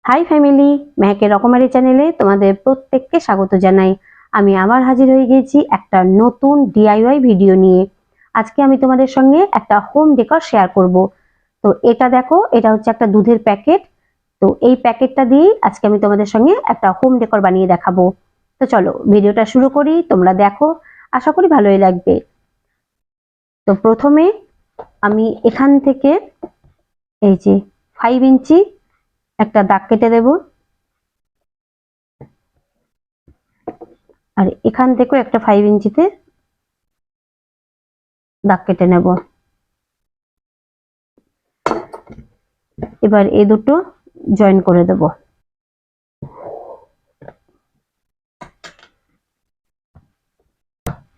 High family, মেহেকের রকমারি চ্যানেলে তোমাদের প্রত্যেককে স্বাগত জানাই। আমি আবার হাজির হয়ে গেছি একটা নতুন ডিআইওয়াই ভিডিও নিয়ে। আজকে আমি তোমাদের সঙ্গে একটা হোম ডেকর শেয়ার করব। তো এটা দেখো, এটা হচ্ছে একটা দুধের প্যাকেট। তো এই প্যাকেটটা দিয়ে আজকে আমি তোমাদের সঙ্গে একটা হোম ডেকর বানিয়ে দেখাবো। তো চলো ভিডিওটা শুরু করি, তোমরা দেখো, আশা করি ভালোই লাগবে। তো প্রথমে আমি এখান থেকে এই যে 5 ইঞ্চি একটা দাগ কেটে দেব, আর এখান থেকেও একটা 5 ইঞ্চিতে দাগ কেটে নেব। এবার এই দুটো জয়েন করে দেব।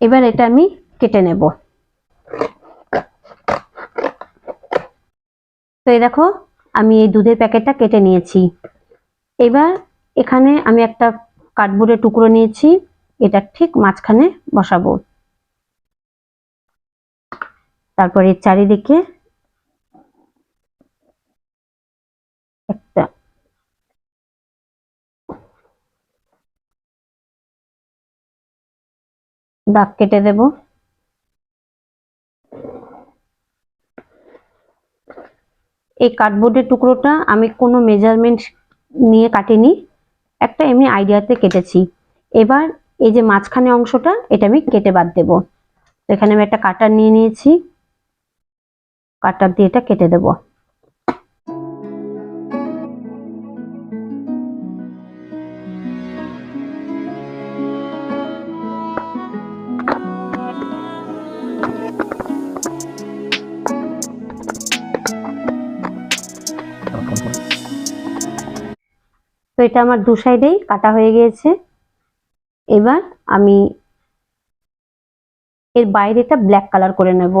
এবার এটা আমি কেটে নেব। তো এই দেখো, আমি এই দুধের প্যাকেটটা কেটে নিয়েছি। এবার এখানে আমি একটা কার্ডবোর্ডের টুকরো নিয়েছি, এটা ঠিক মাঝখানে বসাবো। তারপরে চারিদিকে একটা দাগ কেটে দেব। এই কার্ডবোর্ডের টুকরোটা আমি কোনো মেজারমেন্ট নিয়ে কাটিনি, একটা এমনি আইডিয়াতে কেটেছি। এবার এই যে মাঝখানে অংশটা, এটা আমি কেটে বাদ দেব। তো এখানে আমি একটা কাটার নিয়ে নিয়েছি, কাটার দিয়ে এটা কেটে দেব। তো এটা আমার দু সাইডেই কাটা হয়ে গিয়েছে। এবার আমি এর বাইরেটা ব্ল্যাক কালার করে নেব।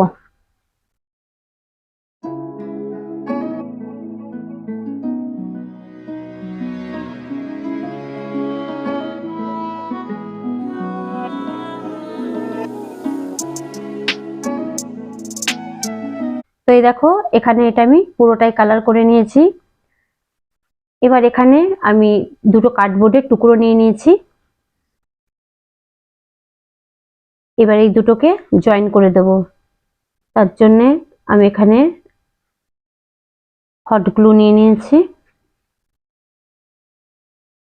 তো এই দেখো, এখানে এটা আমি পুরোটাই কালার করে নিয়েছি। এবার এখানে আমি দুটো কার্ডবোর্ডের টুকরো নিয়ে নিয়েছি। এবার এই দুটোকে জয়েন করে দেব। তার জন্য আমি এখানে হট গ্লু নিয়ে নিয়েছি।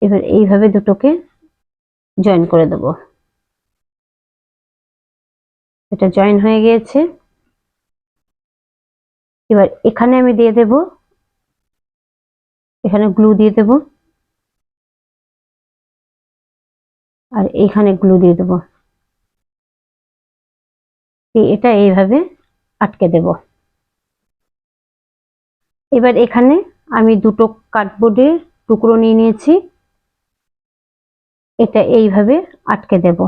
এবার এইভাবে দুটোকে জয়েন করে দেব। এটা জয়েন হয়ে গিয়েছে। এবার এখানে আমি দিয়ে দেব, এখানে গ্লু দিয়ে দেব, আর এখানে গ্লু দিয়ে দেব। এটা এইভাবে আটকে দেব। এবার এখানে আমি দুটো কার্ডবোর্ডের টুকরো নিয়ে নিয়েছি, এটা এইভাবে আটকে দেব।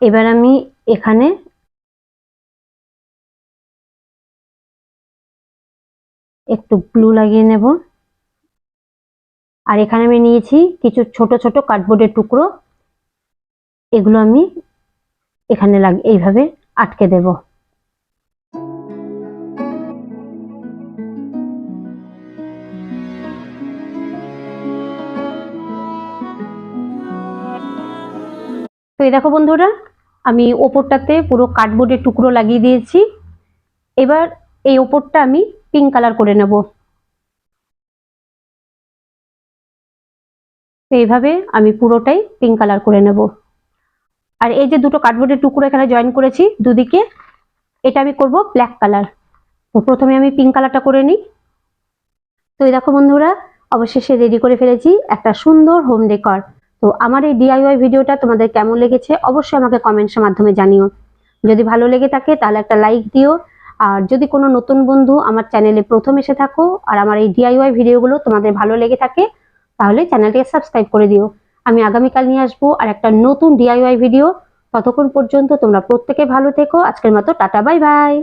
এবার আমি এখানে একটু গ্লু লাগিয়ে নেব। আর এখানে আমি নিয়েছি কিছু ছোট ছোট কার্ডবোর্ডের টুকরো, এগুলো আমি এখানে এইভাবে আটকে দেব। তো এই দেখো বন্ধুরা, আমি ওপরটাতে পুরো কার্ডবোর্ডের টুকরো লাগিয়ে দিয়েছি। এবার এই ওপরটা আমি পিঙ্ক কালার করে নেব। তো এইভাবে আমি পুরোটাই পিঙ্ক কালার করে নেব। আর এই যে দুটো কার্ডবোর্ডের টুকরো এখানে জয়েন করেছি দুদিকে, এটা আমি করব ব্ল্যাক কালার। তো প্রথমে আমি পিঙ্ক কালারটা করে নিই। তো এই দেখো বন্ধুরা, অবশেষে রেডি করে ফেলেছি একটা সুন্দর হোম ডেকর। তো আমার এই ডিআইওয়াই ভিডিওটা তোমাদের কেমন লেগেছে অবশ্যই আমাকে কমেন্টসের মাধ্যমে জানিও। যদি ভালো লেগে থাকে তাহলে একটা লাইক দিও। আর যদি কোনো নতুন বন্ধু আমার চ্যানেলে প্রথম এসে থাকো আর আমার এই ডিআইওয়াই ভিডিওগুলো তোমাদের ভালো লেগে থাকে, তাহলে চ্যানেলটিকে সাবস্ক্রাইব করে দিও। আমি আগামীকাল নিয়ে আসবো আর একটা নতুন ডিআইওয়াই ভিডিও। ততক্ষণ পর্যন্ত তোমরা প্রত্যেকে ভালো থেকো। আজকের মতো টাটা, বাই বাই।